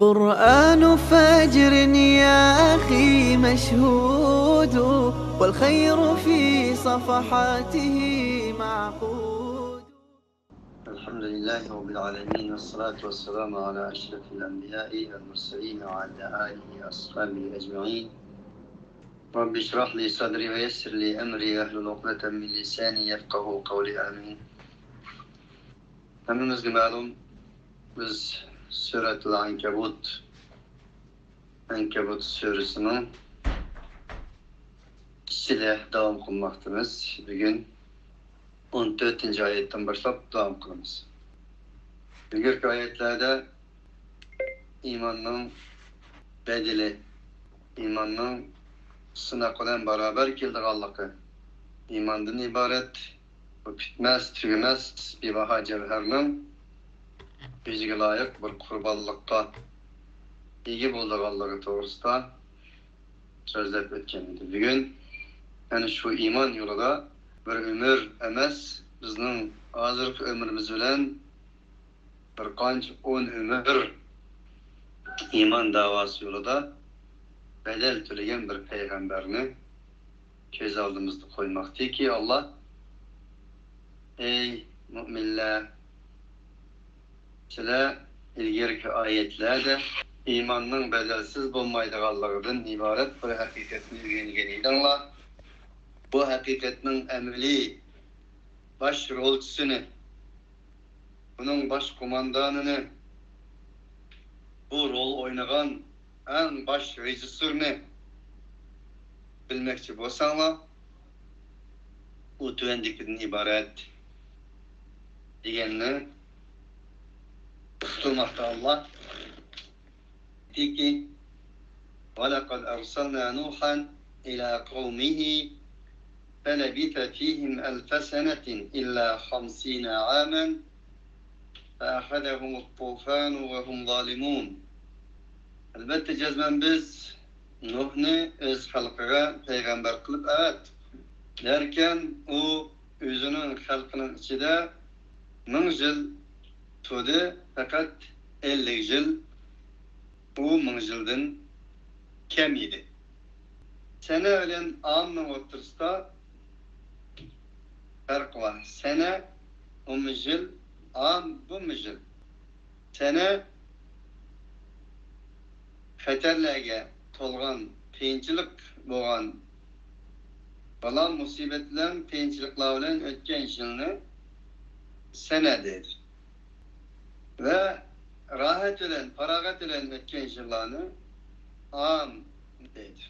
قرآن فجر يا أخي مشهود والخير في صفحاته معقود. الحمد لله رب العالمين والصلاة والسلام على أشرف الأنبياء والمرسلين وعلى آله وأصحابه أجمعين. رب اشرح لي صدري ويسر لي أمري واحلل عقدة من لساني يفقهوا قولي آمين. Hepimizge malum biz Suretul Ankebut suresinin içinde devam kılmaktayız. Bugün 14. ayetten başlayıp devam kılımız. Bugünkü ayetlerde imanın bedeli, imanın sınakla beraber kildiğallığı, imandan ibaret, bitmez, tügümez bir baha cevherinin bizge layık bir kurbanlıkta iyi bulduğallığı doğrusunda sözlep ötkeniydi. Bugün yani şu iman yolunda bir ömür emez, bizning hazırki ömrümüz bilen bir qancha 10 ömür iman davası yolunda bedel төлеген bir peygamberini göz aldığımızda koymaktı ki Allah ey müminler sizler ilgili ayetlerde imanın bedelsiz bulmaydıqallığından ibaret bir hakikatini öğrengeniydiler. Bu hakikatinin emeli baş rolcüsünü, bunun baş kumandanını, bu rol oynayan en baş rejissörünü bilmekçi bolsaňlar, o tüvendikinden ibaret digenini tutulmakta Allah. Dedi ki وَلَقَدْ أَرْسَلْنَا نُوحًا إِلَى قَوْمِهِ فَلَبِثَ فِيهِمْ أَلْفَ سَنَةٍ إِلَّا 50 عَامًا فَأَخَذَهُمُ الطُّوفَانُ وَهُمْ ظَالِمُونَ. Elbette cezmen biz Nuh'ni öz halkıga peygamber kılıp evet derken o özünün halkının içinde 1000 yıl tudu fakat 50 yıl o 1000 yıldan kem idi. Sene ölen ağamın otursta fark var. Sene 10 yıl, ağam 10 yıl. Sene xatarlarga to'lgan qiyinchilik bo'lgan balo musibat bilan qiyinchiliklar bilan o'tgan yilni sana deydi. Ve rahat bilan, farog'at bilan o'tgan yillarni am deydi.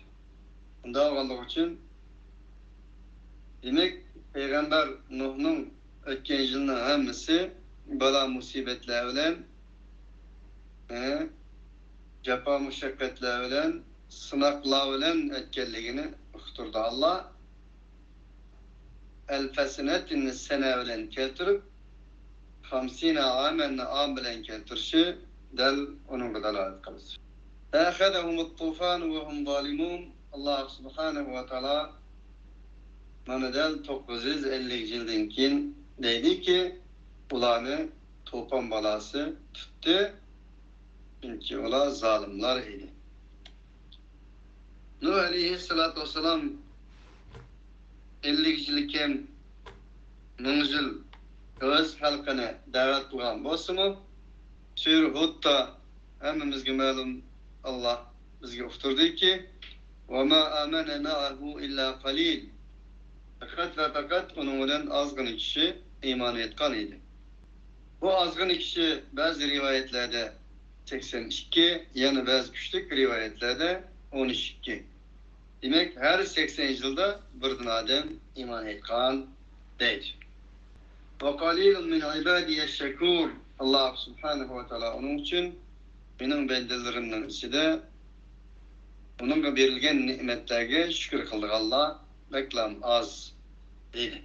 Bunda bo'lganligi uchun demek Peygamber Nuh'nun o'tgan yilni hammasi balo musibatlar bilan jafo mushaqqatlar bilan, sınaqlar bilan o'tganligini uqtirdi Allah. El-Fesinetini sene bilan keltirib 50 amenni am bilan keltirishi dal onun dalolat qiladi. Ta'khadahumut-tufan wa hum zalimun. Allah subhanahu wa taala mana dal 950 yildan keyin deydi ki ularni to'fon balası tuttu. Çünkü ola zalimler idi. Nuh aleyhissalatu vesselam 50 yılken 1000 yıl öz halkına davet kılgan bolsunmu? Sure Hud'da hemmimizge malum Allah bizge uqtirdi ki وَمَا آمَنَ مَعَهُ إِلَّا قَلِيلٌ. Fakat onun bilen azgın kişi iman etkan idi. Bu azgın kişi bazı rivayetlerde 82, yani bazı küçük rivayetlerde 12. Demek her 80 yılda bir adam iman etkan değil. وَقَلِيلٌ مِنْ عِبَادِيَ الشَّكُورِ. Allah subhanahu ve teala onun için benim bendelerimden içinde onunla verilgen nimetlerine şükür kıldık Allah. Reklam az değil.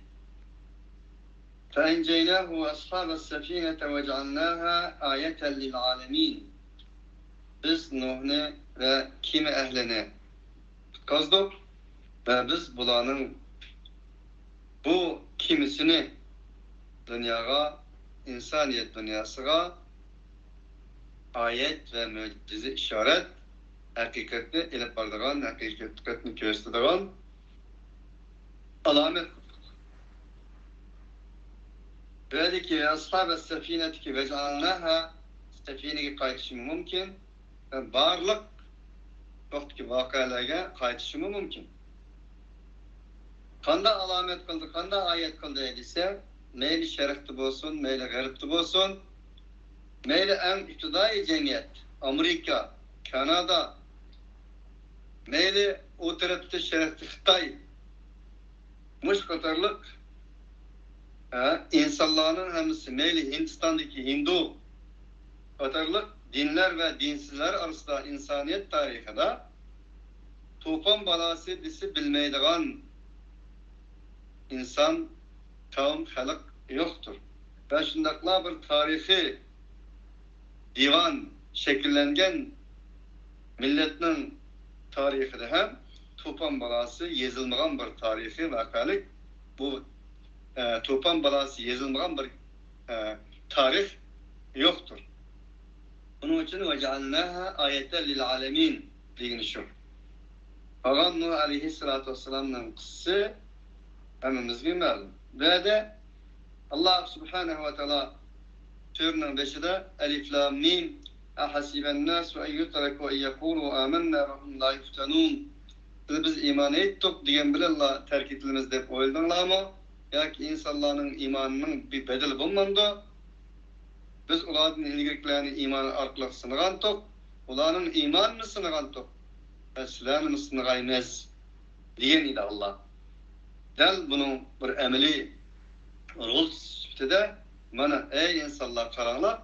فَاَنْجَيْنَاهُ وَأَصْحَابَ السَّف۪ينَةَ وَجَعَلْنَاهَا آيَةً لِلْعَالَمِينَ. Biz Nuh'ni ve kimi ehlini kazdık ve biz bulanın bu kimisini dünyaya, insaniyet dünyasına ayet ve mucize işaret hakikatni ilip bardigan, hakikatni ko'rsatadigan alamet. Böyleki ashab-ı sefinetki vec'alnaha sefinege qaytishimi mumkin. Barliq vaqtki voqealarga qaytishimi mumkin. Qanday alamet qildi, qanday ayet qildi desa, meyli sharqda bo'lsin, meyli g'arbda bo'lsin, meyli eng iqtidoi jamiyat, Amerika, Kanada, meyli o tarafta sharqda Xitoy, mush qatorliq insanların hemisi meyli Hindistan'daki Hindu qatorliq dinler ve dinsizler arasında insaniyet tarihinde tufan balası disi bilmeydiğen insan, kavim, halk yoktur. Ve şundakla bir tarihi divan şekillengen milletinin tarihi de hem tufan balası yazılmayan bir tarihi vakalık. Bu tufan balası yazılmayan bir tarih yoktur. Bunun için وَجَعَلْنَاهَا آيَةً لِلْعَالَمِينَ diyeni şu. Ağam Nuh aleyhissalatu vesselam'ın kıssası hemimizge ma'lum. Ve de Allah subhanahu ve teala sürünün beşide Elif Lam Mim ahasiben nas ve yutraku en yekulu amennâ ve hum la yuftanun. Biz iman ettik diyen bile Allah terk etilmez deyip oyladınlar mı? Ya ki insanların imanının bir bedeli bulunmadı. Biz ulardan ilgililerini imanı arqılıq sınıqantık. Ularının imanını sınıqantık. Ve silahını sınıqaymaz diyen idi Allah. Del bunun bir emeli rol sübtede bana ey insanlar qaranglar,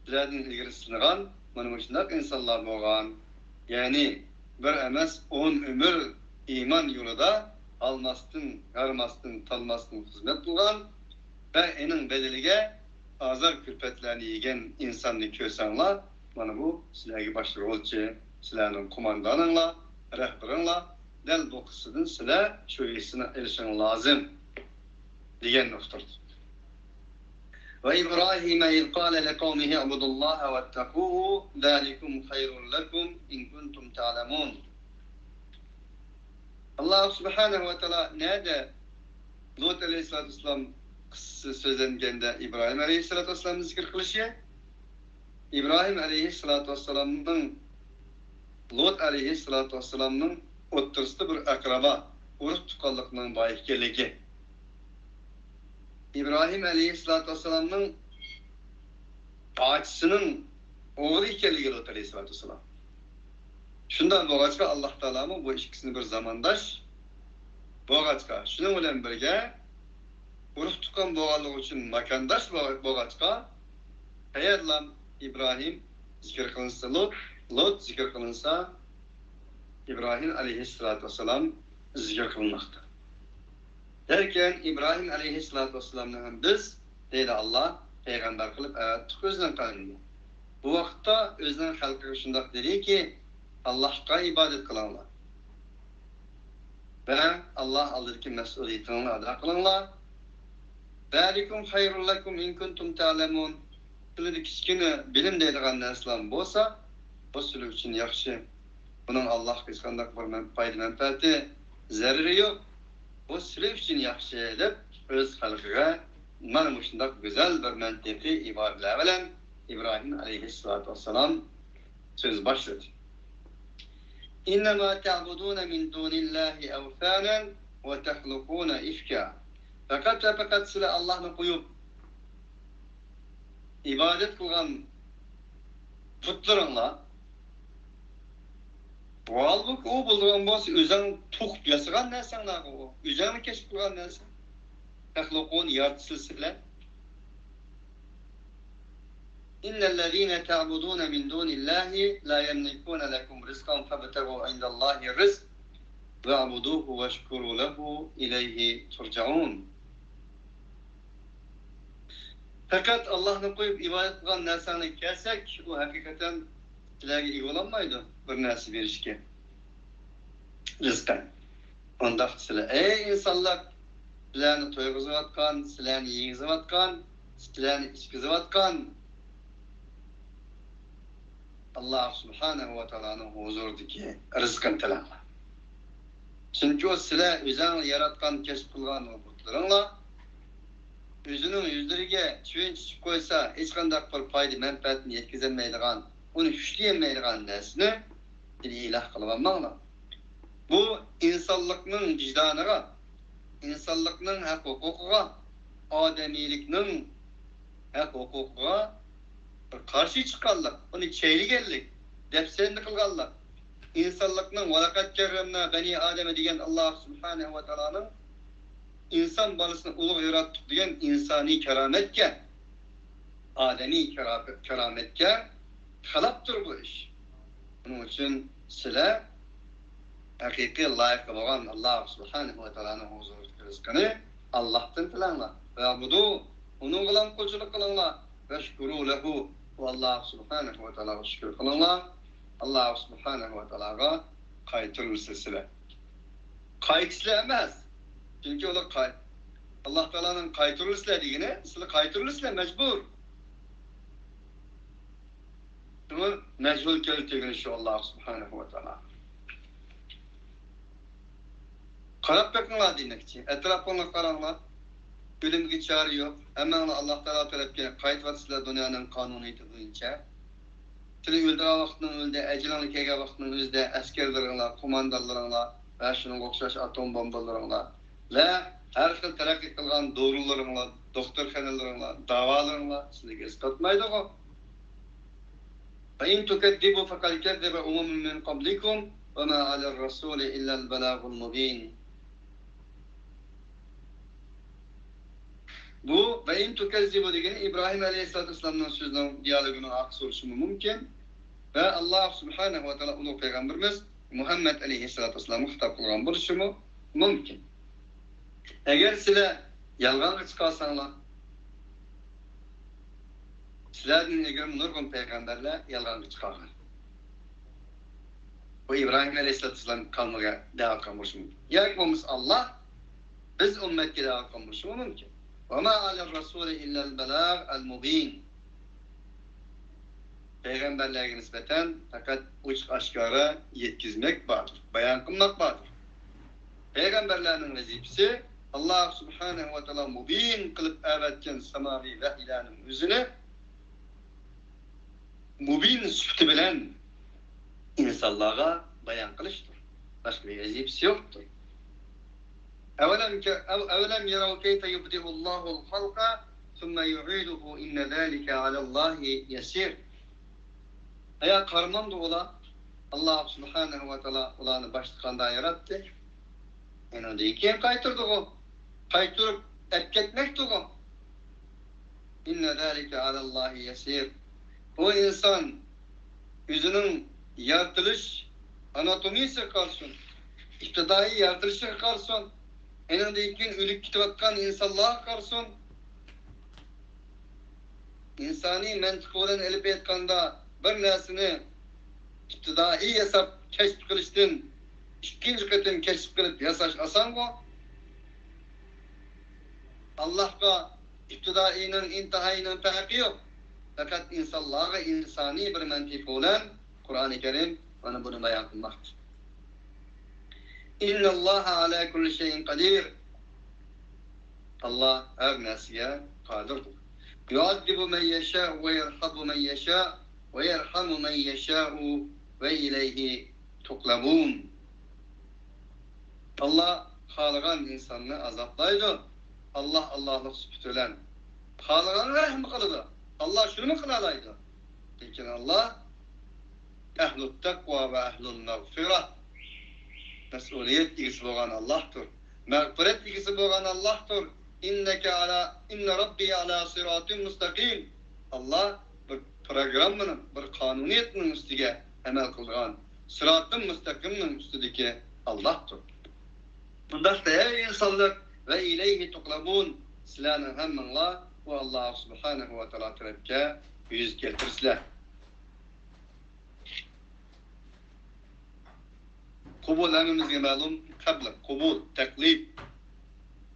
sizlardan ilgili sınıqan, mana şundaq insanlar bolğan. Yani bir emas 10 ömür iman yolunda almasdın, yarmasdın, talmasdın hizmet qılğan ve enin bedelige azar külpetlerini yegen insanını kösanlar, mana bu sizlarga başlı rolçu, sizlarning kumandanınla, rehberinla, del bu kısıdın sizlar şu işine erişin lazım diyen noktadır. Ve İbrahim'e iz qâle lekavmihi ibudullaha vettekûhu zâlikum hayrun lekum in kuntum ta'lemûn. Allah subhanahu ve teala nerede Lut aleyhissalatu vesselam sözlengende İbrahim aleyhissalatu vesselam'ı zikir kılışıyor. İbrahim aleyhissalatu vesselam'ın Lut aleyhissalatu vesselam'ın o'ttirsida bir akraba, urug' tuqqanliqning boyikkeligi. İbrahim aleyhissalatu vesselam'ın bacısının oğlu ekanligi Lut aleyhissalatu vesselam. Shundan bo'lg'achqa Allah Taala bu ikkisini bir zamandash bo'lg'achqa, shuning bilan birga urug' tuqqan bo'lganligi uchun makondash bo'lg'achqa, qayerlam İbrahim zikr qilinsa, Lut zikr qilinsa, İbrahim aleyhissalatu vesselam zikr kılınmakta. Derken İbrahim aleyhissalatu vesselam'ın hem biz, deydi Allah, peygamber kılıp ayattık özden tanımdı. Bu vakitte özden halkı şundak dedi ki, Allah'a ibadet kılanlar. Ve Allah alırki mesuliyetini ada kılanlar. Zalikum hayrun lekum in kuntum ta'lemun. Şöyle kiçkine bilim deydiğen neslan bolsa, o sülü için yaxşı. Bunun Allah kıskandak bir fayda menfaati zararı yok. Bu sülü için yaxşı edip öz halkıga mana şundak güzel bir menteqi ibadeler bilen İbrahim aleyhissalatu vesselam söz başladı. İnnemâ ta'budûne min dûnillâhi evfânen ve tehlukûne ifkâ. Fakat sizler Allah'ını koyup ibadet kılgan putlarınla halbuki o bulduğun bolsa özün tuğup yasagan nersenler o. Özünü keşif kılgan nersen. Tehlukûn yartısı sizler. İnnellezîne ta'budûne min dûnillâhi lâ yemlikûne lekum rizkan febtegû indallâhi rizk ve'budûhu veşkurû lehu ileyhi turcaûn. Fakat Allah'ını koyup ibadet kılan nersani kelsek, o hakikaten sizlerge iyi olanmaydı bir nersi verişki. Rizkan. Ondan sizler, ey insanlar, sizlerini toyguzun atkan, sizlerini yiyizin atkan, sizlerini içkizin atkan, Allah subhanahu ve ta'ala'nın huzurudaki rızkın tilanlar. Çünkü o sizler özünü yaratkan, keşf kılgan robotlarınla özünün yüzleriga çüvenç çıkıp koysa hiç kandak bir payda menfaatini yetkizemeydigan, onu güçleyemeydigan narsani ilah kılıp almanglar. Bu insanlıkның vicdanıga, insanlıkның hak hukukuga, ademilikning hak hukukuga bir karşı çıkanlar, onu çeyligenlik, defsenlik kılganlar. İnsanlıkның valakat kerremna bani Adem'e diyen Allah subhanahu ve ta'ala'nın insan balısını uluq yarattık diyen insani kerametke, ademi kerametke halaptır bu iş. Bunun için sizler hakiki layık olan Allah subhanahu ve ta'ala'nın huzurundaki rızkını Allah'tan tilanlar. Ve budu onun kılan kulculuk kılınlar. Ve şükürü lehu ve Allah subhanahu ve ta'ala'ya şükür kılınlar. Allah subhanahu ve ta'ala'ya kayıtırırsa sizler. Kayıtsızlar emez. Çünkü olar Allah Teala'nın kayıtırırsa diyene sizler kayıtırırsa mecbur. Bunu mecbur keltegen şu Allah subhanahu ve ta'ala. Karab bakınlar demekçi. Etrafına kararlar. Ölümge çare yok. Hemen Allah Teala tarafından kayıt var sizler dünyanın kanuniyeti boyunca. Sizler öldüren vaktinin önünde, ecilanı kege vaktinin önünde askerlerinle, komandalarınla ve şunun okşaş atom bombalarınla ve her xil terakki kılgan doğrularınla, doktorxanalarınla, davalarınla sizlerge ispatmaydı o. فَاِنْ تُكَدِّبُوا فَقَدْ كَذَّبَ أُمَمٌ مِّنْ قَبْلِكُمْ وَمَا عَلَى الرَّسُولِ إِلَّا الْبَلَاغُ الْمُبِينُ. Bu ve in tukezzibu degeni İbrahim Aleyhisselatü Vesselam'ın sözünün diyalogunun aksi oluşumu mümkün. Ve Allah Subhanahu ve Teala ulu Peygamberimiz Muhammed Aleyhisselatü Vesselam'ı hitap kılgan buluşumu mümkün. Eğer sizler yalgan çıkarsanlar, sizlerden egerim nurgun peygamberler yalgan çıkarlar. Bu İbrahim Aleyhisselatü Vesselam kalmaya devam kalmışım. Yakmamız Allah, biz ümmetke devam kalmışım mümkün. وَمَا عَلَى الرَّسُولِ إِلَّا الْبَلَاغُ الْمُبِينُ. Peygamberlerine nispeten fakat uç aşkara yetkizmek vardır, bayan kılmak vardır. Peygamberlerin vazifesi Allah subhanahu ve ta'ala mubin kılıp evetken semavi ve ilanın yüzüne mubin sütü bilen insanlara bayan kılıştır. Başka bir vazifesi yoktur. أَوَلَمْ يَرَوْا كَيْفَ يُبْدِئُ اللّٰهُ الْخَلْقَ ثُمَّ يُعِيدُهُ إِنَّ ذَٰلِكَ عَلَى اللّٰهِ يَسِيرٌ. Eğer karman da ola, Allah subhanahu ve ta'ala olanı başlıkanda yarattı. Yani deyken kaytırdı o. Kaytırıp etketmekti o. İnne zâlike alallâhi yesir. O insan yüzünün yaratılış anatomisi karşın, iktidai yaratılışı karşın, en deyken ölüp gitvatkan insanlığa karşın, insani mentık olan elip etkanda bir nesini iktidai hesap keşf kılıştın, ikinci kıtın keşf kılıp yasaş asan o. Allah'a iktidai'nin intihayının farkı yok. Fakat insanlığa insani bir mentık olan Kur'an-ı Kerim bana bunu bayan kılmaktır. İnna Allaha ala kulli şeyin kadir. Allah her neseye kadirdir. Yu'addibu men yeşâ'u ve yerhabu men yeşâ'u ve yerhamu men yeşâ'u ve ileyhi tuklabun. Allah halıgan insanını azaplaydı. Allah Allah'lık süpütülen. Halıgan rahim kılıdı. Allah şunu mu kılalaydı? Lakin Allah ehlü takva ve ehlü mağfirat. Mesuliyet ilgisi boğan Allah'tır. Mağfiret ilgisi boğan Allah'tır. İnne Rabbi ala sıratun müstakim. Allah bir programının, bir kanuniyetinin üstüge emel kılgan. Sıratın müstakiminin üstüdeki Allah'tır. Bundan da ey insanlık ve ileyhi tuklabun. Silahının hemmenla ve Allah subhanahu ve ta'ala tarafke yüz keltirsizler. Kubul emimizge malum kabla, kubul, taklif,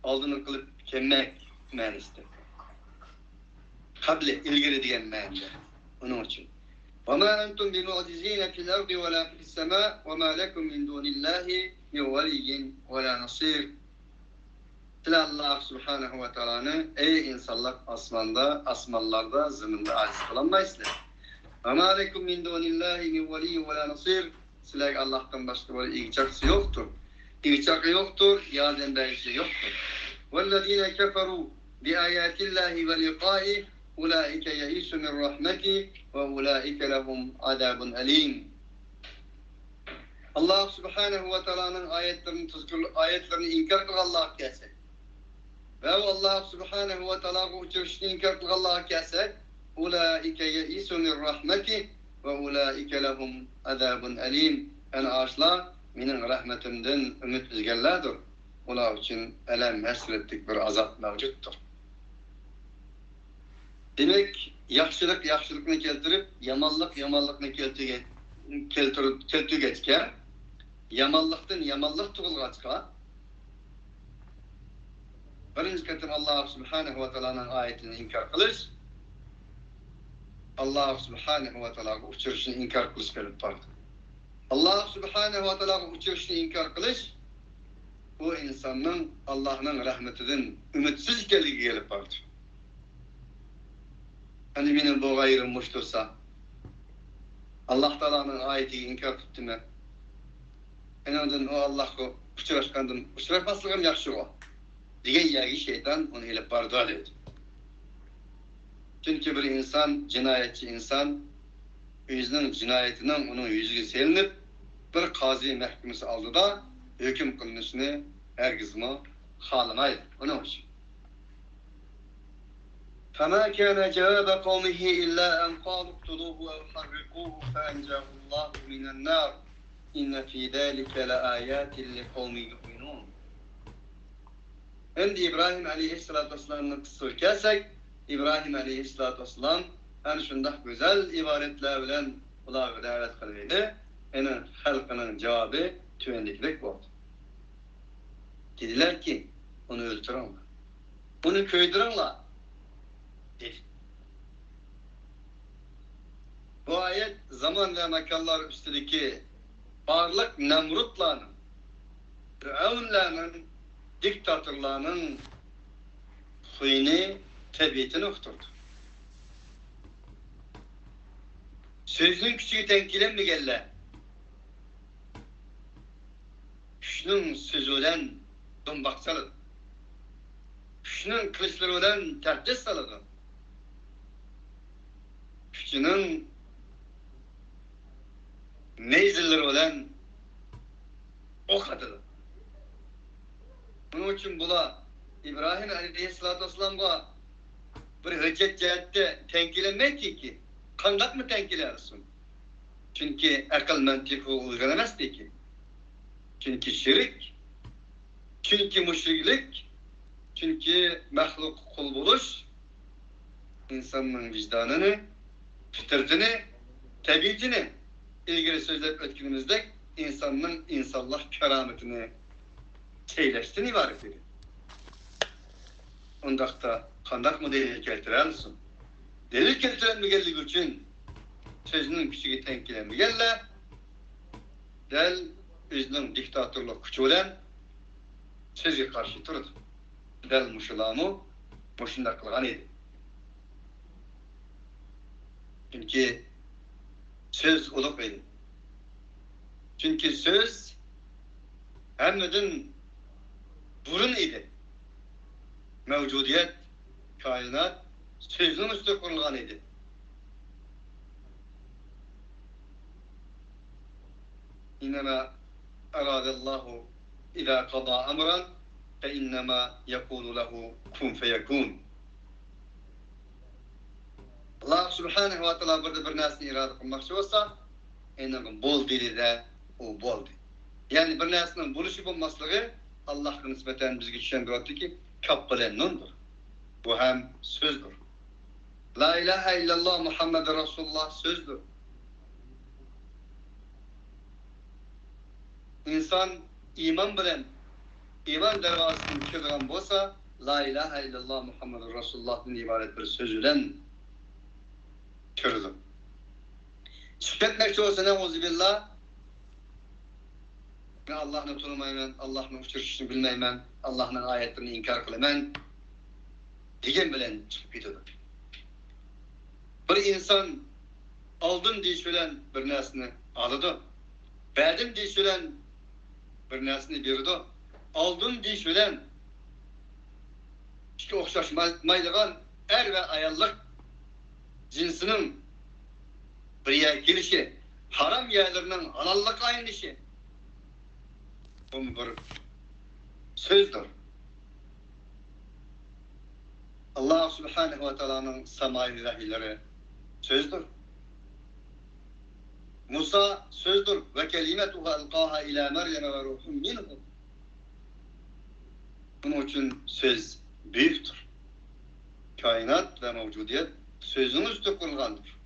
aldığını kılıp kemmek manisidir. Kable, ilgili diyen manide. Onun için. وَمَا أَنْتُمْ بِمُعْجِزِينَ فِي الْأَرْضِ وَلَا فِي السَّمَاءِ وَمَا لَكُمْ مِنْ دُونِ اللّٰهِ مِنْ وَلِيٍّ وَلَا نَصِيرٍ. Allah Subhanahu ve Teala'nı ey insanlar asmanlarda, zımında aciz kılanmaysınlar. وَمَا لَكُمْ مِنْ دُونِ اللّٰهِ مِنْ وَلِيٍّ وَلَا نَصِيرٍ. Sizler Allah'tan başka böyle ilgicaksı yoktur. İlgicakı yoktur, yardım berisi yoktur. وَالَّذ۪ينَ كَفَرُوا بِآيَاتِ اللّٰهِ وَلِقَائِهِ اُولَٰئِكَ يَئِسُ مِنْ رَحْمَتِهِ وَاُولَٰئِكَ لَهُمْ عَذَابٌ أَلِيمٌ. Allah Subhanahu ve Teala'nın ayetlerini inkar kıl Allah'a kelse. Ve Allah Subhanahu ve Teala'nın uçuruşunu inkar kıl Allah'a kelse. اُولَٰئِكَ يَئِسُ مِنْ رَحْمَتِهِ وَاُولَٰئِكَ لَهُمْ عَذَابٌ أَلِيمٌ. Yani ağaçlar benim rahmetimden ümit üzgerlerdir. Onlar için elem hasretlik bir azap mevcuttur. Demek yaxşılık yaxşılıkını keltirip, yamanlık yamanlıkını keltirgetken, yamanlıktan yamanlık tuğulgaçka, birinci katım Allah Subhanahu ve Teala'nın ayetini inkar kılış, Allah Subhanahu ve Teala'nın uçuruşunu inkar kılış gelip vardı. Allah Subhanahu ve Teala'nın uçuruşunu inkar kılış, bu insanın Allah'ın rahmetinden ümitsiz gelip vardı. Hani benim bu gayrım muştursa, Allah Teala'nın ayeti inkar tuttu mu? Ondan o Allah'ı uçurashmasligim yaxşı o. Digen yagi şeytan onu elip bardı dedi. Çünkü bir insan, cinayetçi insan, özünün cinayetinden onun yüzüge selinip, bir kazi mahkemesi aldı da, hüküm kılınışını herkesine halamaydı. Onun için. فَمَا كَانَ جَوَابَ قَوْمِهِ إِلَّا أَنْ قَالُوا اقْتُلُوهُ أَوْ حَرِّقُوهُ فَأَنْجَاهُ اللّٰهُ مِنَ النَّارِ إِنَّ فِي ذَٰلِكَ لَآيَاتٍ لِقَوْمٍ يُؤْمِنُونَ. Şimdi İbrahim Aleyhisselatü Vesselam'ın kıssını kelsek, İbrahim Aleyhisselatü Vesselam yani şundak güzel ibaretler bilen Allah'a davet kılıydı. Yani halkının cevabı tüvendiklik oldu. Dediler ki, onu öldürün. Bunu köydürünler. Dedi. Bu ayet zaman ve mekanlar üstündeki varlık Nemrutlarının, Firavunlarının, diktatörlerinin huyunu, tabiatını okturdu. Sözünün küçüğü tenkilen mi gelle? Şunun sözüden dombak salıdı. Şunun kılıçlarından tercih salıdı. Şunun meyzilleri olan ok atıdı. Bunun için bula İbrahim Aleyhisselatü Vesselam'a bir hüccet cihette tenkilenmek ki kandak mı tenkilersin? Çünkü akıl mantıkı uygulamaz ki. Çünkü şirk, çünkü müşriklik, çünkü mahluk kul buluş, insanın vicdanını, fitretini, tabiatini ilgili sözler etkinimizde insanın insanlık kerametini seyleştiğini ibaret ediyor. Ondakta kandak mı delil keltirersin? Delil keltiren mi geldiği için sözünün küçüğü tenkilen mi gelle? Del özünün diktatörlük küçüğü olan sözü karşı durdu. Del muşulamı boşunda kılgan idi. Çünkü söz oluk idi. Çünkü söz hemdin burun idi. Mevcudiyet, kainat sözün üstü kurulgan idi. İnnemâ eradallâhu idâ kadâ emran fe innemâ yekûlu lehu kun feyekûn. Allah Subhanahu ve Teala burada bir nesini irade kılmakçı olsa, ennemin bol dili de o boldu. Yani bir nesinin buluşu bulmaslığı Allah'a nispeten bizge düşendirildi ki kapılennundur. Bu hem sözdür. La ilahe illallah Muhammed Resulullah sözdür. İnsan iman bilen, iman dervasını kırılan olsa, La ilahe illallah Muhammed Resulullah'ın ibaret bir sözüyle türlü. Şükretmekçi olsa ne billah. Ben Allah'ını tanımayman, Allah'ın uçuruşunu bilmeymen, Allah'ın ayetlerini inkar kılaman. Digen bilen çıkıp gidiyor. Bir insan aldım diye söylen bir nesini alıdı. Verdim diye söylen bir nesini berdi. Aldım diye söylen işte okşaşmaydıgan er ve ayallık cinsinin bir yer gelişi, haram yerlerinin halallık aynışı. Bu bir sözdür. Allah Subhanahu ve Teala'nın semayi vahiyleri sözdür. Musa sözdür. Ve kelimetuha alqaha ila Meryem ve ruhun minhu. Bunun için söz büyüktür. Kainat ve mevcudiyet sözün üstü kurulgandır.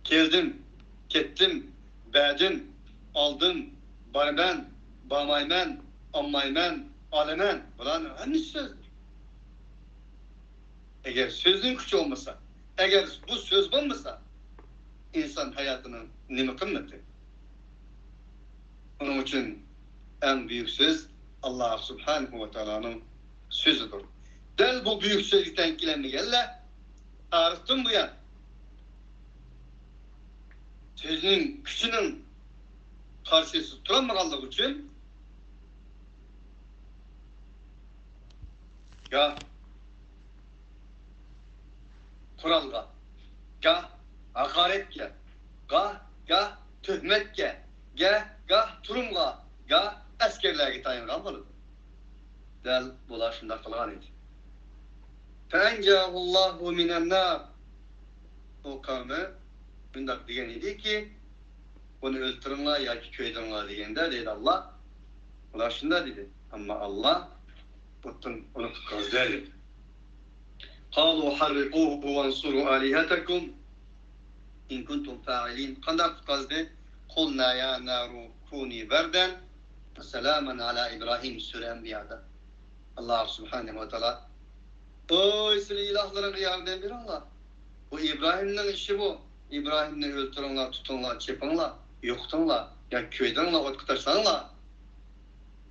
Geldim, kettim, beğdim, aldım, barmen, bamaymen, ammaymen, alemen. Bunların hepsi sözdür. Eğer sözün gücü olmasa, eğer bu söz olmasa, insan hayatının nime kıymeti. Onun için en büyük söz Allah Subhanahu ve Teala'nın sözüdür. Del bu büyük sözlükten kilemli gelle, ağrıttım bu yan. Sözünün gücünün karşısı turanmaganlık için ya kuralga, ya hakaretke, ya töhmetke, ya turumga, ya askerlerge tayingan bolur. Del bular şunda kılgan idi. Fenjahullahu minen nar. O kavmi bundak degen idi ki bunu öldürünler ya ki köydenler degende dedi Allah. Bular şunda dedi. Ama Allah butun onu tutmaz dedi. قالوا حرقوه وانصروا آلهتكم إن كنتم فاعلين. Kandak tutmazdı. قلنا يا نار كوني بردا وسلاما على إبراهيم Sure Enbiya'da. Allah Subhanahu ve Teala oy seni ilahların kıyarden bir Allah. Bu İbrahim'in işi bu. İbrahim'le öldürünler, tutunlar, çepanlar, yoktunlar, ya köydenler, ot kıtaşlarlar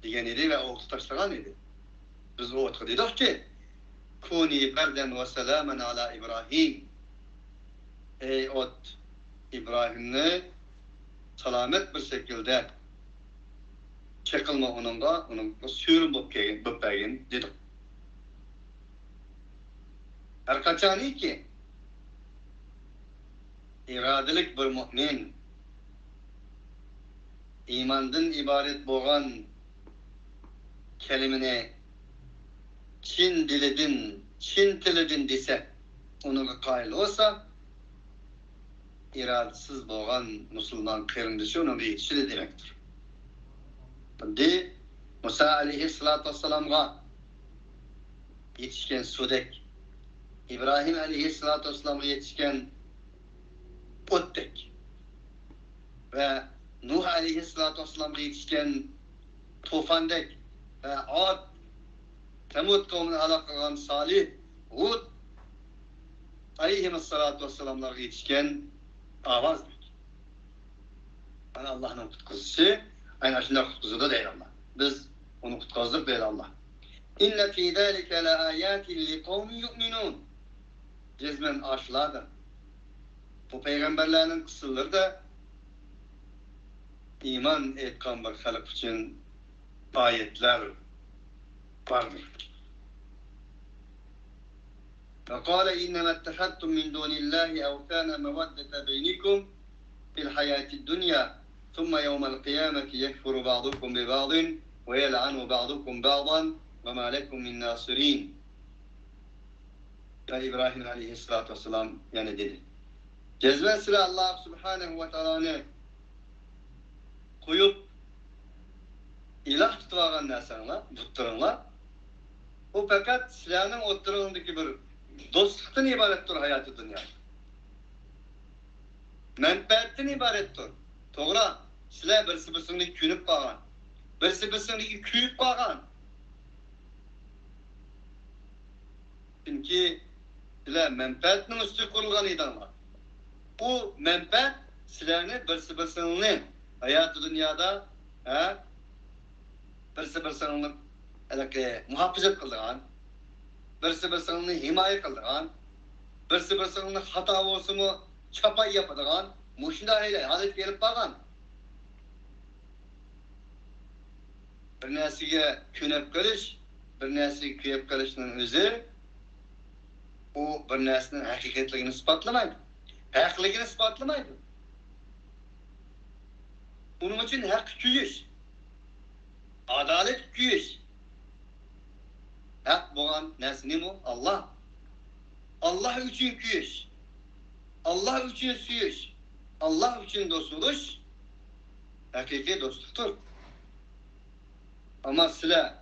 diyen idi ve o kıtaşlaran idi. Biz o ot dedik ki Kuni berden ve selamen ala İbrahim. Ey ot İbrahim'le selamet bir şekilde çekilme onunla sürüm böpegin dedik. Her kaçani ki iradelik bir mümin imandan ibaret boğan kelimini Çin tiledin dese onun kail olsa iradesiz boğan Müslüman kırındışı onun yetişili demektir. Şimdi Musa aleyhissalatu vesselam'a yetişken Sudek, İbrahim aleyhissalatu vesselam'a yetişken Uttek ve Nuh aleyhissalatu vesselam'a yetişken Tufandek ve Ad, Temud kavmine alakalan Salih, Hud aleyhissalatu vesselam'a yetişken avazdır. Yani Allah'ın kutkuzusu, aynı aşında kutkuzu da değil Allah. Biz onu kutkazdık değil Allah. İnne fî zâlike le âyâtin li kavmin yu'minûn. Cezmen aşıladır. Bu peygamberlerin kısırları da iman etkan bir halk için ayetler vardır. فقال إنما اتخذتم من دون الله أوثانا مودة بينكم في الحياة الدنيا ثم يوم القيامة يكفر بعضكم ببعض ويلعن بعضكم بعضا وما لكم من ناصرين. İbrahim aleyhissalatu vesselam yani dedi. Cezben sıra Allah Subhanahu ve Teala'nı koyup ilah tutuvagan nersanlar, tutturunlar. O fakat silahının oturduğundaki bir dostluktan ibarettir hayatı dünya. Menfaatten ibarettir. Doğru. Silah birisi birisini künüp bağlan. Birisi birisini küyüp bağlan. Çünkü silah menfaatinin üstü kurulgan idanlar. O menfaat sizlarni birsi-birsini hayatı dünyada birsi-birsini muhafizat qildigan, birsi-birsini himoya qildigan, birsi-birsini xato bo'lsa-mu chapay yapadigan, mushunday holat kelib qolgan. Bir narsaga ko'nib qolish, bir narsaga kuyib qolishning o'zi u bir narsaning haqiqatligini isbotlamaydi. Haqligini isbotlamaydi. Bunun için haq kuyish, adalet kuyish. Haq bo'lgan narsa nima? Allah. Allah uchun kuyish, Allah uchun suyish, Allah uchun do'st bo'lish haqiqiy do'stlikdir. Ama sizlar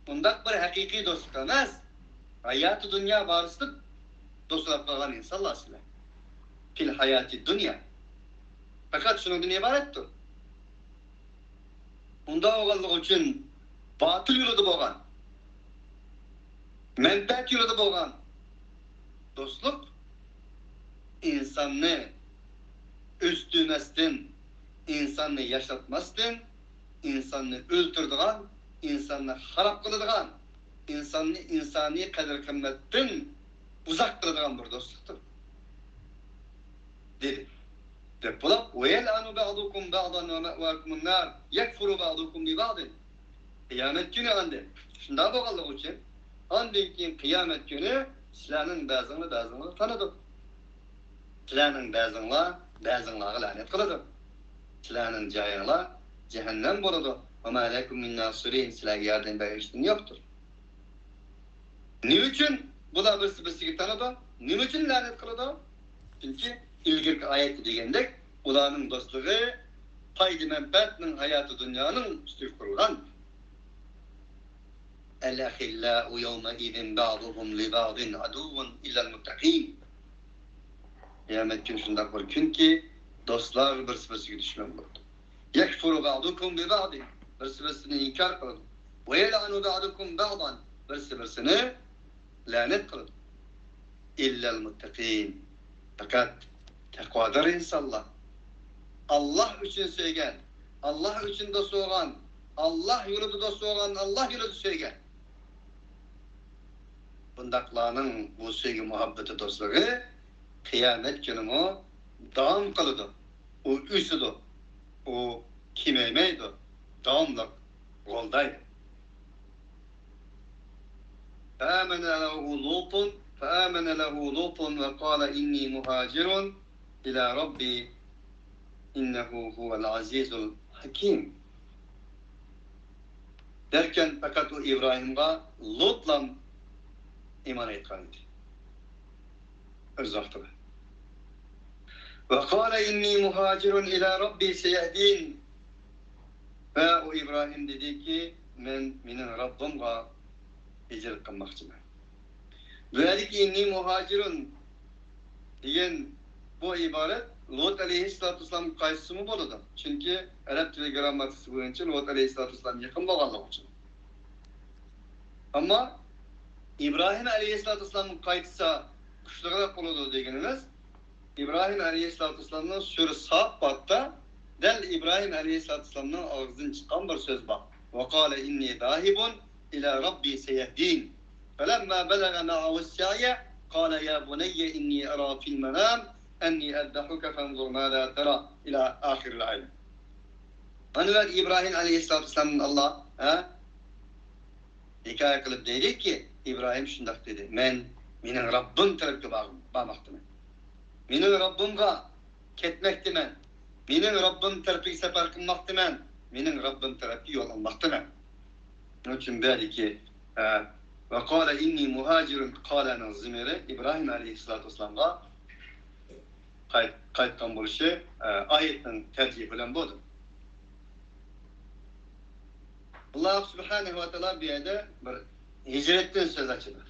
bundak bir haqiqiy do'stlik emas, hayatı dünya barısıp do'stlab qolgan insonlar sizlar. Fil hayati dünya. Fakat shundan iboratdir. Unda o'g'illik uchun batıl yo'lida bo'lgan, menfaat yo'lida bo'lgan do'stlik insonni üstümesten, insanı yaşatmasdan, insanı öldürdiğen, insanı harap kılıdığan, insanı insani kadir kıymetten uzak kılıdığan bir dostluktur. Dedi. Depolap, وَيَلْعَنُ بَعْضُكُمْ بَعْضًا وَمَأْوَاكُمُ النَّارِ يَكْفُرُ بَعْضُكُمْ بِبَعْضٍ. Kıyamet günü andi. Şunda bakalım için. Andaki kıyamet günü sizlerin bazını tanıdık. Sizlerin bazınlığa lanet kılıdı. Sizlerin cayınla cehennem buludu. وَمَا لَكُمْ مِنْ نَاصِرِينَ Sizlerine yardım veriştin yoktur. Niçin bunlar birisi tanıdı? Niçin lanet kılıdı? Çünkü ilgili ayet degендek, ularning dostluğu paydı menfaatning hayatı dünyanın üstü kurulan. الْأَخِلَّاءُ يَوْمَئِذٍ بَعْضُهُمْ لِبَعْضٍ عَدُوٌّ إِلَّا الْمُتَّقِينَ. Kıyamet günü şundak bir gün ki dostlar birisi düşman buldu. يَكْفُرُ بَعْضُكُمْ بِبَعْضٍ birisi inkar kıldı. وَيَلْعَنُ بَعْضُكُمْ بَعْضًا birisi lanet kıldı. إِلَّا الْمُتَّقِينَ. Fakat takvadır insanlar. Allah için söyleyen, Allah için dost olan, Allah yolunda dost olan, Allah yolunda söyleyen. Bundaklarının bu sevgi muhabbeti dostları kıyamet günü devam kılıdı. O üsüdü. O kimemeydi. Devamlık oldaydı. فآمن له لوط وقال إني مهاجر إلى ربي إنه هو العزيز الحكيم. Derken fakat o İbrahim'e Lut'la iman etkandı. Özzahtı. Ve kâle inni muhacirun ila rabbi seyehdin. Ve o İbrahim dedi ki benim Rabbim'e hicret kılmakçıyım. Ve ki inni muhacirun diyen bu ibaret Lut aleyhissalatu vesselam kayısı mı boludu? Çünkü Arap dili gramatisi boyunca Lut aleyhissalatu vesselam yakın bağlanmak için. Ama İbrahim aleyhissalatu vesselamın kayıtsa kuşlarına boludu degenimiz İbrahim aleyhissalatu vesselam'ın sürü sağ batta del İbrahim aleyhissalatu vesselam'ın ağzından çıkan bir söz bak. Ve kâle inni dâhibun ila rabbi seyehdin. Felemma belâge ma'ahu s-sa'ye kâle ya buneyye inni arâ fil menâm enni eddahuke fenzur mâlâ tera ila ahiril ayet. Anılar İbrahim aleyhissalatu vesselam'ın Allah hikaye kılıp dedi ki İbrahim şundak dedi. Menin Rabbim tarafı bağmaktı men. Menin Rabbim'e ketmekti men. Menin Rabbim tarafı sefer kılmaktı men. Menin Rabbim tarafı yol almaktı men. Onun için böyle ki ve kâle inni muhacirun kâle'nin zimiri İbrahim aleyhissalatu vesselam'a kayıttan buluşu ayetin tercih bilen budur. Allah subhanehu ve teala bir yerde hicretten söz açılır.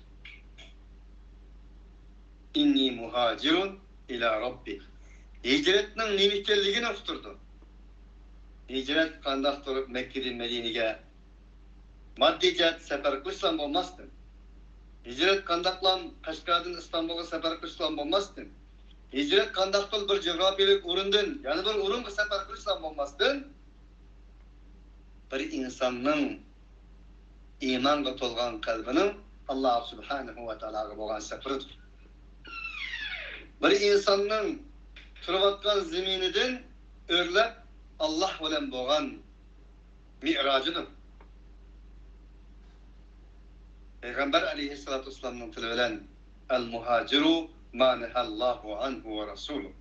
İnni muhacirun ila rabbi. Hicretinin nimetlerliğini öftürdü. Hicret kandak durup Mekke'den Medine'ye maddi cihet sefer kılışlan olmazdı. Hicret kandaklan Kaşgar'dan İstanbul'a sefer kılışlan olmazdı. hicret qandaq bir coğrafiyalik orundan, yani bir orunga safar qilishdan bo'lmasdan, bir insonning iymonga to'lgan qalbining Alloh subhanahu va taologa bo'lgan safaridir. Bir insonning turayotgan zeminidan o'rlab Allah bilan bo'lgan mi'rojidir. Peygamber aleyhissalatu vesselam'ın tili bilen el-muhaciru ma nehallahu anhu ve rasuluh.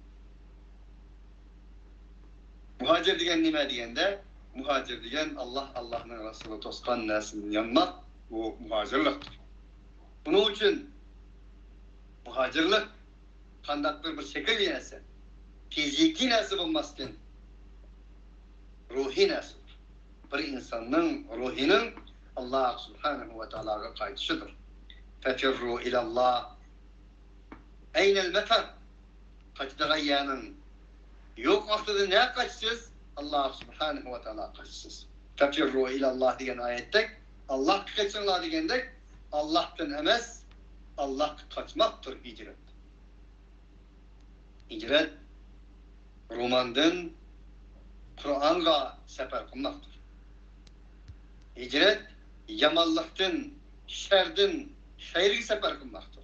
Muhacir degen nima degende? Muhacir degen Allah'ın Resulü toskan nesinin yanmak, bu muhacirliktir. Bunun için muhacirlik kandaklı bir şekil yenesi, fiziki nesi bulmazken ruhi nesidir. Bir insanın ruhinin Allah subhanahu ve teala'ya kayıtışıdır. Fefirru ilallah. Eynel mefer? Kaçtığa yanın. Yok vaktidə ne kaçsız? Allah subhanahu ve teala kaçsız. Fefirru ilallah diyen ayette Allah kaçsınlar diyende Allah'tan emez, Allah kaçmaktır hicret. Hicret, romandan, Kur'an'a sefer kılmaktır. Hicret, yamanlıktan, şerden, hayırlı sefer kılmaktır.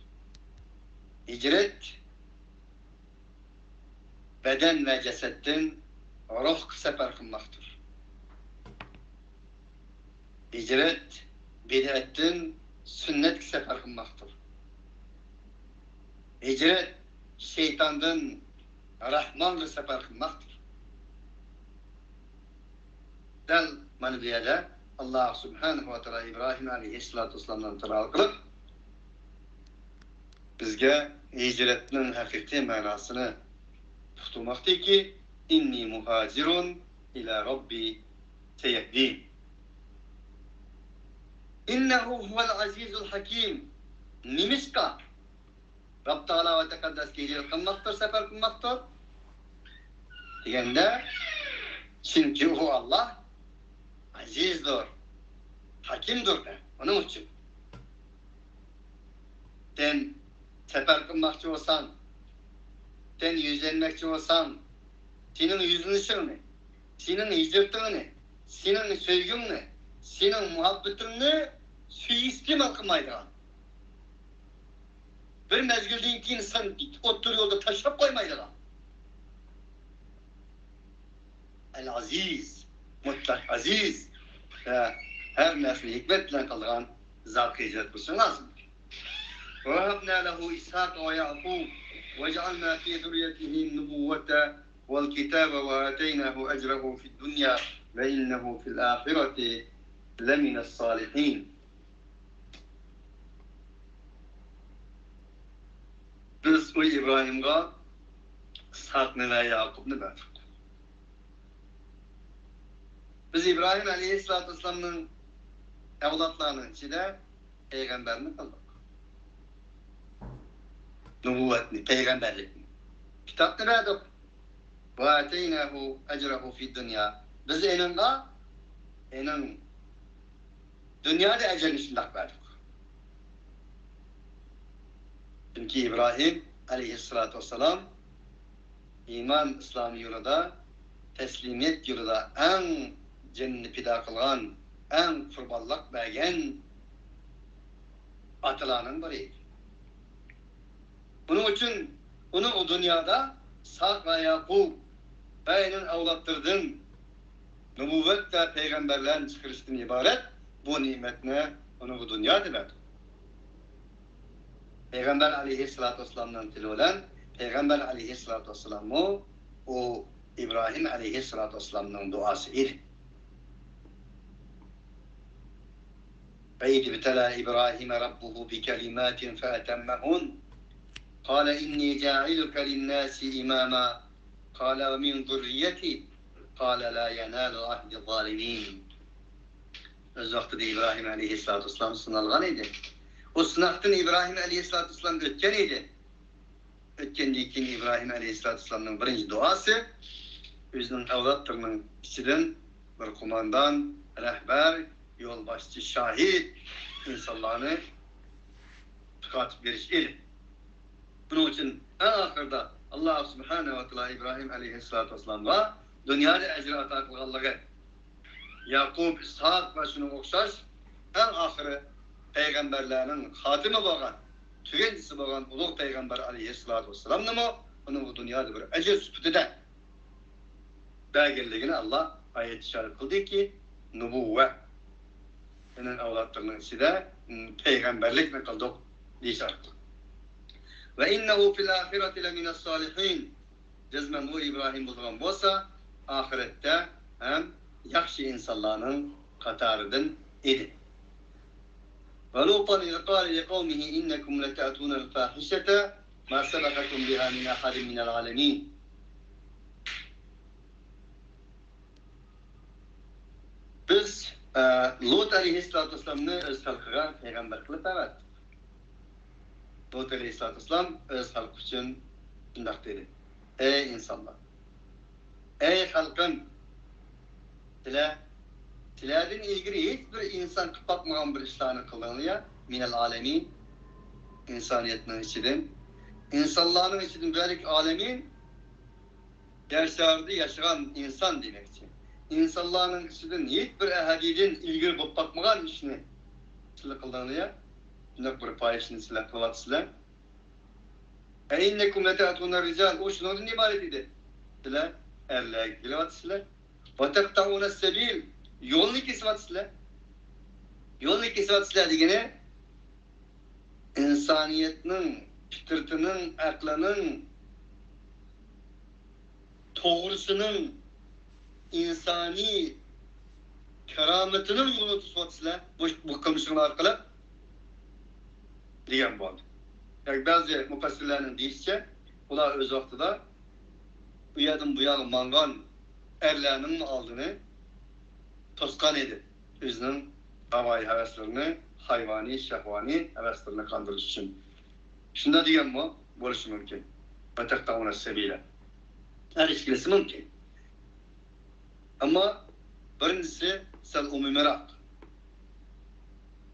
Hicret, beden ve cesetten ruh sefer kılmaktır. Hicret, bid'atten sünnet sefer kılmaktır. Hicret, şeytandan Rahman'la sefer kılmaktır. Del maniviyede Allah subhanahu wa ta'ala İbrahim aleyhissalatu vesselam'dan tıral kılıp bizge hicretinin hakiki manasını tutulmaktır ki inni muhacirun ila Rabbi seyehdin. İnnehu huvel azizul hakim. Nimişka Rabb Teala ve Tekaddes hicret kılmaktır, sefer kılmaktır. Diyende çünkü o Allah azizdir, hakimdir de. Onun için. Sen sefer kılmakçı olsan, sen yüzlenmekçi olsan, senin yüzünü ne? Senin hicretini ne? Senin sevgin ne? Senin muhabbetini suistimal kılmaydıran. Bir mezgilden ki insan otur yolda taşıp koymaydıran. El-Aziz, mutlak aziz ve her nesli hikmetle kaldıran zat-ı hicret kılsın lazım. وَوَهَبْنَا لَهُ إِسْحَاقَ وَيَعْقُوبَ وَجَعَلْنَا فِي ذُرِّيَّتِهِ النُّبُوَّةَ وَالْكِتَابَ وَآتَيْنَاهُ أَجْرَهُ فِي الدُّنْيَا وَإِنَّهُ فِي الْآخِرَةِ لَمِنَ الصَّالِحِينَ. Biz o İbrahim'e İshak'ını ve Yakup'unu verdik. Biz İbrahim aleyhissalatu vesselam'ın evlatlarının içinde peygamberini kıldık. Nübüvvetini, peygamberlikini. Kitapını verdik. وَاَتَيْنَهُ اَجْرَهُ فِي الدُّنْيَا. Biz dünyada ecrini şimdilik verdik. Çünkü İbrahim aleyhissalatu vesselam iman İslam yolunda, teslimiyet yolunda en cenni pida kılgan, en kurbanlık bergen atılarının biriydi. Bunun için onu o dünyada İshak ve Yakub beynin evlattırdın, nübüvvet ve peygamberlerin çıkırıştığın ibaret bu nimetine onu bu dünyada verdi. Peygamber aleyhissalatu vesselam'dan dili olan Peygamber aleyhissalatu vesselam'ı o İbrahim aleyhissalatu vesselam'ın duası idi. فَاِذْ ابْتَلَى إِبْرَاهِيمَ رَبُّهُ بِكَلِمَاتٍ فَأَتَمَّهُنَّ قَالَ إِنِّي جَاعِلُكَ لِلنَّاسِ إِمَامًا قَالَ وَمِنْ ذُرِّيَّتِي قَالَ لَا يَنَالُ عَهْدِ الظَّالِمِينَ. Öz vaxtida İbrahim aleyhissalatu vesselam sınalgan idi. O sınaqdan İbrahim aleyhissalatu vesselam ötken idi. Ötkendiği için İbrahim aleyhissalatu vesselam'ın birinci duası özünün evlatlarının içinden bir kumandan, rehber, yolbaşçı, şahit insanlarını çıkartıp veriş idi. Bunun için en ahırda Allah subhanahu wa ta'ala İbrahim aleyhissalatu vesselam'a dünyada ecri ata kılganlığı. Yakup, İshak ve şuna okşaş en ahırı peygamberlerinin hatimi bolan, tügencisi bolan ulug' peygamber aleyhissalatu vesselam'nı mı onun bu dünyada bir ecir süpütüde belgeligini Allah ayet işaret kıldı ki nubuvve senin avlatlarının içinde peygamberlik mi kıldık diye işaret kıldı. Ve innehu fil ahireti lemines salihin cezmen bu İbrahim bulduğun bolsa ahirette hem yaxşı insanların katarıdın idi. Ve lutan ilqali li kavmihi innekum leta'tunel fahişete ma sebakakum biha min ahadin minel alemin. Biz Lut aleyhissalatu vesselam'ı öz halkıga peygamber kılıp evet. Lut aleyhissalatu vesselam öz halkı için şundak dedi. Ey insanlar! Ey halkım! Tiladin ilgili hiçbir insan kapatmayan bir işlerini kılınıyor. Minel alemin. İnsaniyetinin içinden. İnsanların içinden böylelik alemin gerçeğinde yaşayan insan demek için. İnsanların içinden hiçbir ehadidin ilgili bakmayan işini silah kılınıyor. Bundak bir paylaşını silah kılatsılar. İnnekum leta'tuna rical o şunun ibaret idi. Silah erleğe gidilatsılar. Ve tektavuna sebil yolunu kesvatsılar. Yolunu kesvatsılar degene insaniyetinin, fitretinin, aklının, doğrusunun, insani kerametinin yolunu kesvatsılar. Bu kılmışlığın arkalı diyen bu. Yani bazı mufassirlerin deyişçe ular öz vaxtıda bu yadım bu yağı mangan erlerinin aldığını toskan edip özünün havai heveslerini, hayvani, şehvani heveslerini kandırış için. Şunda diyen bu, buluşu mümkün. Ve tektavuna sebeyle. Her ilişkilisi mümkün. Ama birincisi sel-umi merak.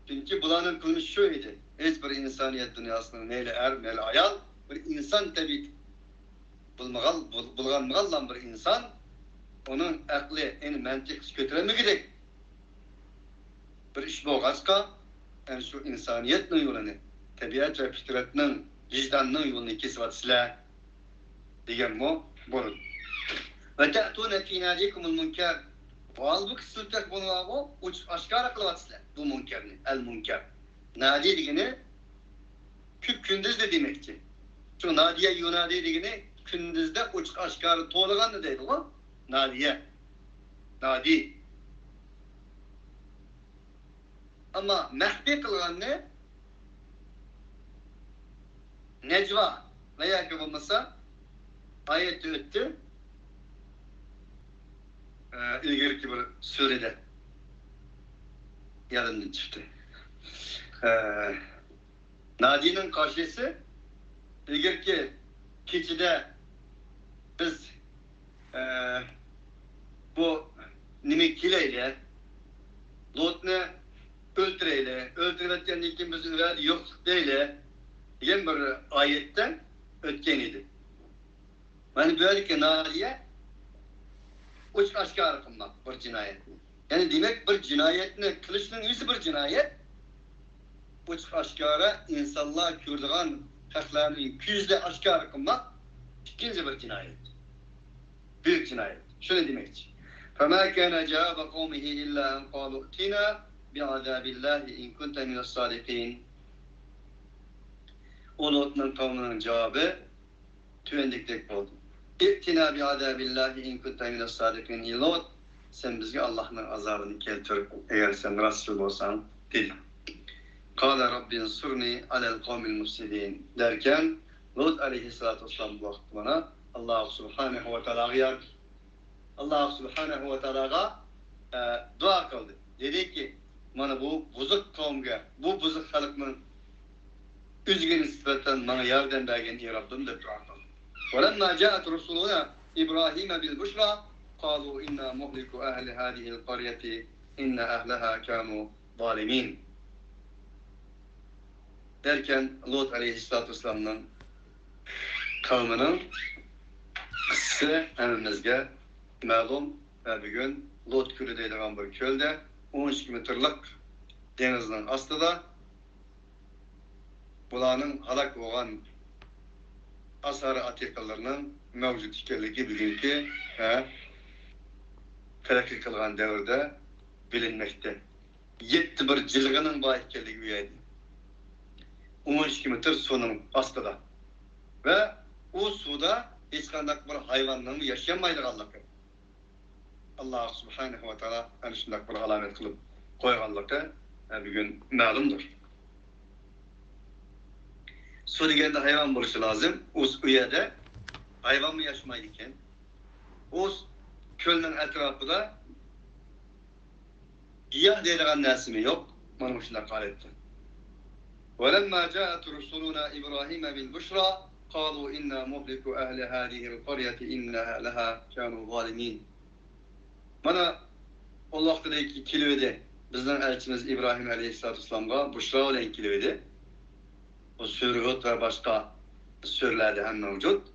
Çünkü bulanın kılmış şöyleydi. Hiçbir insaniyet dünyasının neyle er, neyle ayal, bir insan tabi bulganmağallan bir insan onun aklı en mantık götüremeyecek bir iş boğazka yani şu insaniyetin yolunu, tabiat ve fitretinin, vicdanının yolunu kesvatsılar diyen bu bunun. Ve te'tune fî nâdikumul münker. Bu halbuki sültek bunu o aşkara kılvatsılar bu münkerini, el münker. Nadi degeni küp kündüz de demekti. Şu nadiye yunadi degeni kündüzde uçuk aşkarı toğlagan da deydi o. Nadiye. Nadi. Ama mehbi kılgan ne? Necva. Veya ki olmasa ayet öttü. İlgili bir surede. Yarından çıktı. Nadi'nin karşısı ilgili ki keçide biz bu nimikkileyle Lut'nu öldüreyle, öldürmekten ikimiz yok değil diyen bir ayetten ötken idi. Yani böyle ki Nadi'ye uç aşkar kılmak bir cinayet. Yani demek bir cinayetini kılışının yüzü bir cinayet. Uç aşkara insanlar kürdüğün haklarını küzle aşkar kılmak ikinci bir cinayet. Büyük cinayet. Şöyle demek. فَمَا كَانَ جَوَابَ قَوْمِهِ إِلَّا أَنْ قَالُوا ائْتِنَا بِعَذَابِ اللّٰهِ اِنْ كُنْتَ مِنَ الصَّادِقِينَ. O Lut'un kavminin cevabı tüvendiklik oldu. İ'tina bi'adabillahi in kunta minas sadikin. Lut, sen bizge Allah'ın azabını keltir eğer sen Resul olsan dedi. Kâle Rabbin surni alel kavmil mufsidin derken Lut aleyhissalatu vesselam bu vakit bana Allah subhanehu ve teala'ya Allah subhanehu ve teala'ya dua kıldı. Dedi ki bana bu bozuk kavmge, bu bozuk halkın üzgün nispeten bana yardım bergen diye Rabbim de dua kıldı. وَلَمَّا جَاءَتْ رُسُولُنَا إِبْرَاهِيمَ بِالْبُشْرَى قَالُوا إِنَّا مُهْلِكُ أَهْلِ هَذِهِ الْقَرْيَةِ إِنَّ أَهْلَهَا كَانُوا ظَالِمِينَ. Derken Lut aleyhissalatu vesselam'ın kavminin kısı emimizge ma'lum ve bugün Lot Gölü deyilgan bir kölde 12 metrlik denizin astıda bulanın halak olan asarı atikalarının mevcut ikenligi bugünkü terakki kılgan devirde bilinmekte. 7 bir jilginin bağ ikenligi üyeydi. 12 metre sunun astıda. Ve o suda hiç kandak bir hayvanların yaşayamaydıganlıkı. Allah subhanahu wa ta'ala ana şundak bir alamet kılıp koyganlıkı bugün ma'lumdur. Su degende hayvan buluşu lazım. O uyada hayvan mı yaşamaydiken o kölün etrafında giyah deyilgan nesimi yok. Bana şundak kaletti. وَلَمَّا جَاءَتْ رُسُلُنَا إِبْرَاهِيمَ بِالْبُشْرَى قَالُوا إِنَّا مُهْلِكُ أَهْلِ هَذِهِ الْقَرْيَةِ إِنَّهَا لَهَا كَانُوا ظَالِمِينَ. Mana Allah'taki kilvede bizden elçimiz İbrahim Aleyhisselatü Vesselam'a Buşra olan kilvede o sürühut ve başka sürlerde hem mevcut.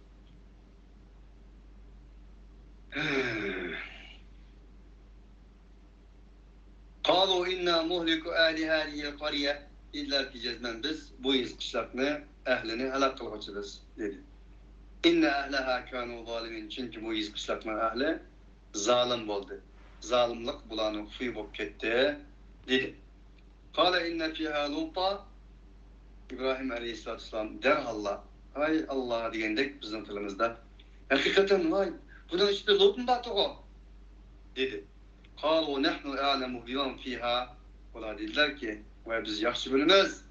قَالُوا إِنَّا مُهْلِكُ أَهْلِ هَذِهِ الْقَرْيَةِ İller ki cezmen biz bu iz kışlakını, ehlini helak kılgıçıdız dedi. İnne ehleha kânû zalimin. Çünkü bu iz kışlakının ehli zalim oldu. Zalimlik bulanın huyu bop ketti dedi. Kâle inne fîhâ lûta İbrahim Aleyhisselatü Vesselam derhalla hay Allah diyendek bizim tilimizde hakikaten vay bunun içinde Lut mu batı o dedi. Kâlu nehnu a'lemu biman fîhâ. Ola dediler ki ve biz yaxşı bilmez.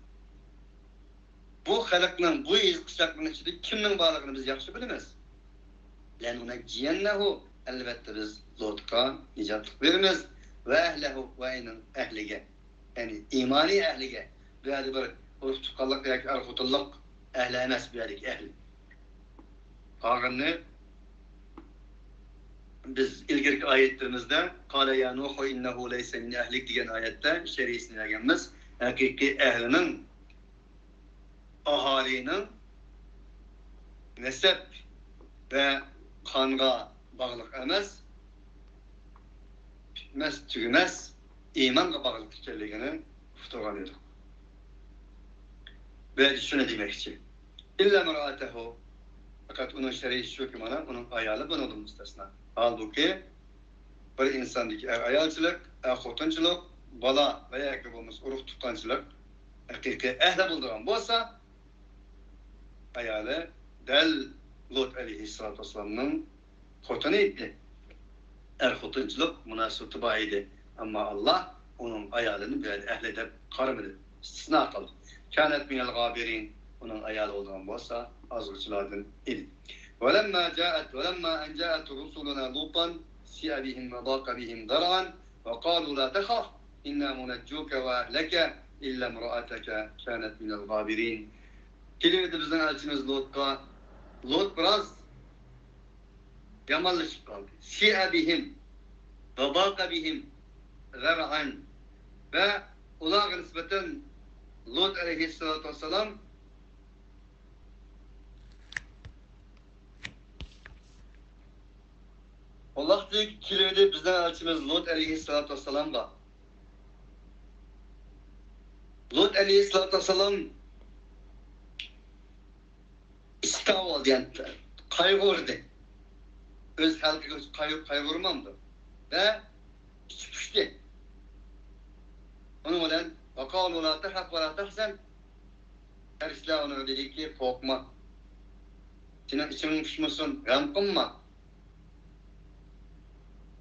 Bu halkının, bu iz kışlakının içinde kimin bağlılığını biz yaxşı bilmez. لَنُنَجِّيَنَّهُ elbette biz Lut'a nicatlık vermez. Ve ehlehu ve aynen ehlige. Yani imani ehlige. Böyle bir urf tukallık veya erkutullık ehli emes bir ehli. Ağını biz ilgili ayetlerimizde Kâle ya Nuhu innehu leyse min ehlik diyen ayette şerhisini gelmez. Hakiki ehlinin ahalinin nesep ve kanğa bağlılık emez, bitmez, tügümez, imanla bağlılık içerliğini tutuğan edik. Ve şunu demek için. İlla meratehu. Fakat onun şerhi şu ki bana, onun ayalı ben oldum müstesna. Halbuki bir insandaki ayalçılık, xotunçılık, bala veya ekibimiz uruf tutançılık, hakiki ehle bulduğum bolsa, ayalı del Lut Aleyhisselatü Vesselam'ın xotunu idi. Xotunçılık münasibeti baydı. Ama Allah onun ayalını böyle ehledip karımıdı. İstisna kıldı. Kânet minel gâbirin. Onun ayalı olduğum bolsa azgıçlardan idi. وَلَمَّا أَنْ جَاءَتْ رُسُلُنَا لُوطًا سِيَ بِهِمْ وَضَاقَ بِهِمْ ذَرْعًا وَقَالُوا لَا تَخَفْ إِنَّا مُنَجُّوكَ وَأَهْلَكَ إِلَّا امْرَأَتَكَ كَانَتْ مِنَ الْغَابِرِينَ. Kelime bizden elçimiz Lut'a, Lut biraz yamanlaşıp kaldı. سِيَ بِهِمْ وَضَاقَ بِهِمْ ذَرْعًا ve ona nispeten Lut Aleyhisselatü Vesselam Allah diyor ki kilvede bizden elçimiz Lut Aleyhisselatü Vesselam'la Lut Aleyhisselatü Vesselam istav oldu yani kaygırdı. Öz halkı kaygırmamdı. Ve içi püştü. Onun olan وَقَالُوا لَا تَحَقْ وَلَا تَحْزَنْ Erisler ona dedi ki korkma. Senin içinin püşmüsün, yankınma.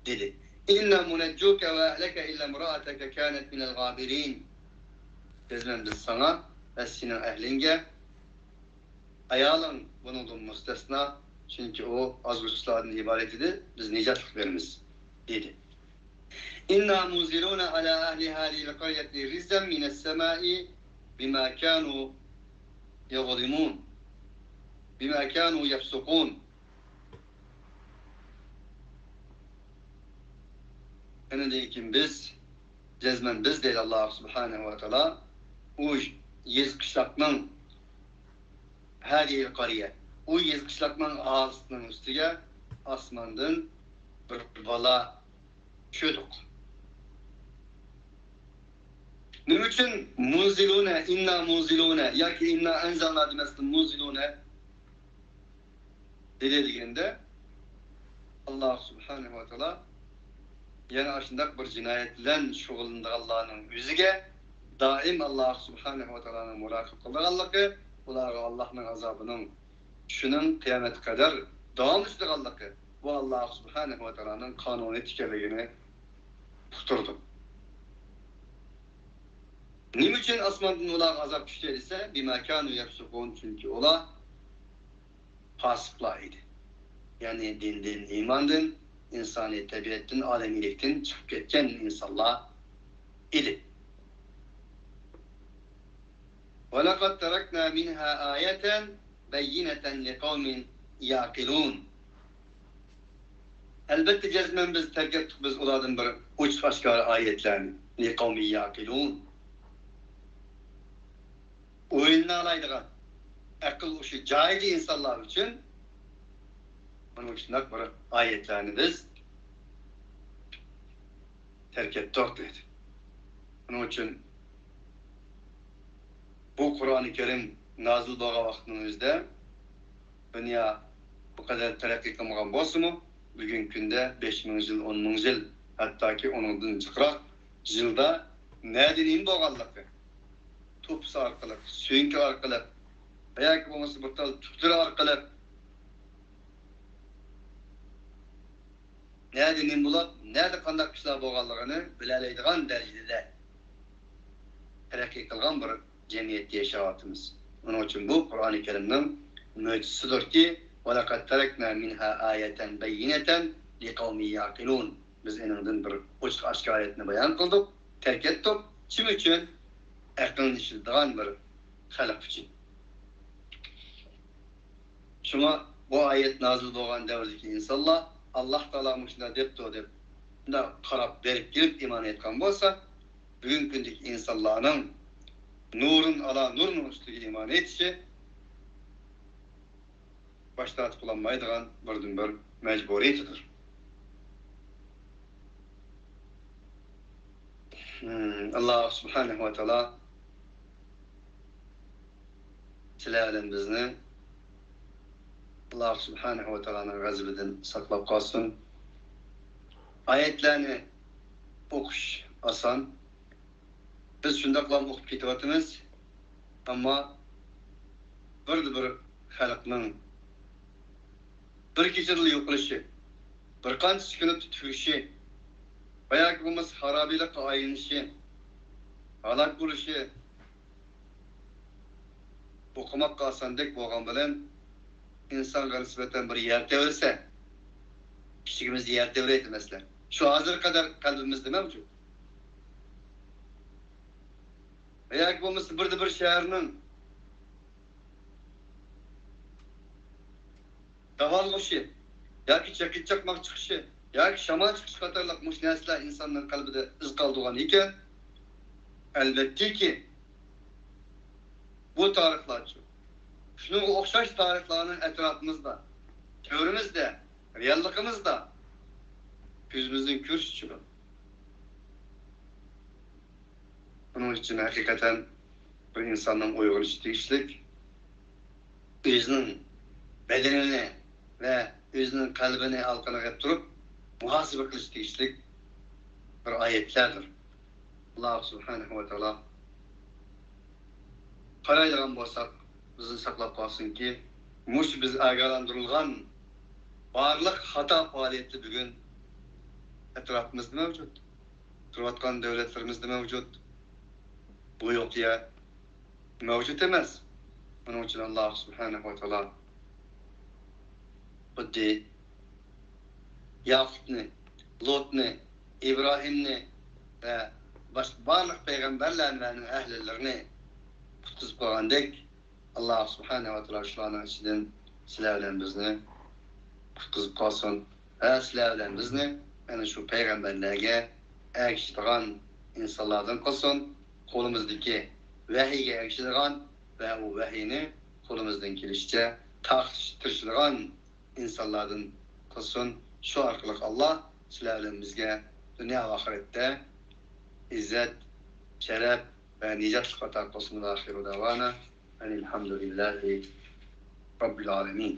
dedi. İnna muneccuke ve ehleke illa muraateke kânet minel gâbirîn. Bizden biz sana ve senin ehlinge ayalın bunun müstesna çünkü o azgıçlardan ibaret idi. Biz nicatlık verimiz dedi. İnna muzilûne alâ ahli hâlîl qaryeti rizzen mines semâi bimâ kânû yaglimûn bimâ kânû yefsukûn. Enedeyken biz, cezmen biz değil Allah subhanehu ve teala, o yiz kışlakның her yer kariye, o yezgişlakman ağzının üstüge asmandan bir bala çödük. Nima uchun munziluna, inna munziluna yoki inna anzalna demasdan munziluna deganda Allah subhanahu wa taala yana shunday bir jinoyat bilan shug'ullanganlarning o'ziga doim Allah subhanahu wa taolaning muroqib qilganligi, ularga Allohning azobining shuning qiyomat qadar davom etganligi bu Allah subhanahu wa taolaning qonuni ekanligini uqtirdi. Nima uchun osmondan ularga azob tushdi desa, bimakanu yafsukun, chunki ular fasiqlar edi. Ya'ni dindan, iymondan, insoniy tabiatdan, olamiylikdan chiqib ketgan insonlar edi. وَلَقَدْ تَرَكْنَا مِنْهَا آيَةً بَيِّنَةً لِقَوْمٍ يَعْقِلُونَ. Elbette cezmen biz terk ettik biz ulardan bir uç aşkar ayetlerini. لِقَوْمٍ يَعْقِلُونَ. Oyununa alaydıgan, akıl uşu cahili insanlar için bunun için bir ayetlerini biz terk ettik dedi. Bunun için bu Kur'an-ı Kerim nazil boğa vaktinizde dünya bu kadar terakki kılmagan bolsa mu? Bugün günde 5.000 yıl, 10.000 yıl, hatta ki onundan çıkırak yılda nereden in boğallıkı? Topsa arkalık, süyünkü arkalık, veya ki olması bırtal tüktürü arkalık. Nereden in bulat, nerede kandak kişiler boğallığını bileleydiğen derecede terakki kılgan bir cemiyet yaşayatımız. Onun için bu Kur'an-ı Kerim'nin mucizesidir ki وَلَقَدْ تَرَكْنَا مِنْهَا آيَةً بَيِّنَةً لِقَوْمٍ يَعْقِلُونَ. Biz enindin bir uçuk aşk ayetini bayan kıldık, terk ettik. Kim için? Aklın işildiğen bir halk için. Şuna bu ayet nazil olan devrdeki insanlar Allah Teala'mışına depti o dep da karab verip girip iman etken bolsa bugün gündeki insanların nurun ala nurun üstüge iman etişi başta atkulanmaydıgan birden bir mecburiyetidir. Allah subhanahu wa ta'ala sizlerden bizni Allah subhanahu wa ta'ala'nın gazabından saklap kalsın. Ayetlerini okuş asan. Biz şundakla okup kitabatımız ama bir halkının bir geçirli yokuluşu, bir kanç günü tutuşu, bayağı ki olması harabiyle ayınışı, halak buluşu, okumak kalsandek boğan bilen insan nispeten bir yer devirse, kişimiz yer devireydi mesela. Şu hazır kadar kalbimizde mevcut. Veya ki olması bir şehirinin daval kuşu, ya ki çekit çakmak çıkışı, ya ki şaman çıkışı kadarlık nesler insanların kalbide iz kaldığın iken elbette ki bu tarihler şunun okşaş tarihlerinin etrafımızda, çevremizde, reallıkımızda yüzümüzün kürsü çıkıyor. Bunun için hakikaten bir insanın uygun işlik, özünün bedenini ve özünün kalbini halkına getirip muhasebe kılıç işlik bir ayetlerdir. Allah subhanahu wa ta'ala karaylagan bolsak bizi saklap kalsın ki muş biz agalandırılgan barlık hata faaliyeti bugün etrafımızda mevcut. Turvatkan devletlerimizde mevcut. Bu yok ya mevcut emez. Bunun için Allah subhanahu wa ta'ala Huddi Yakut'ni, Lut'ni, İbrahim'ni ve barlık peygamberlerin ve ehlillerini tutup koyandek Allah subhanahu wa ta'ala şuanın içinden sizlerle bizni tutup kalsın. Ve sizlerle bizni yani şu peygamberlerge eriştiren insanlardan kılsın. Kolumuzdaki vahiyge eriştiren ve o vahiyini kolumuzdan gelişçe taqtirishilgan insonlardan qilsin. Shu orqali Alloh sizlarimizga dunyo va oxiratda izzat, sharaf va nijotlik ato qilsin. Oxiru davona alhamdulillahi robbil alamin.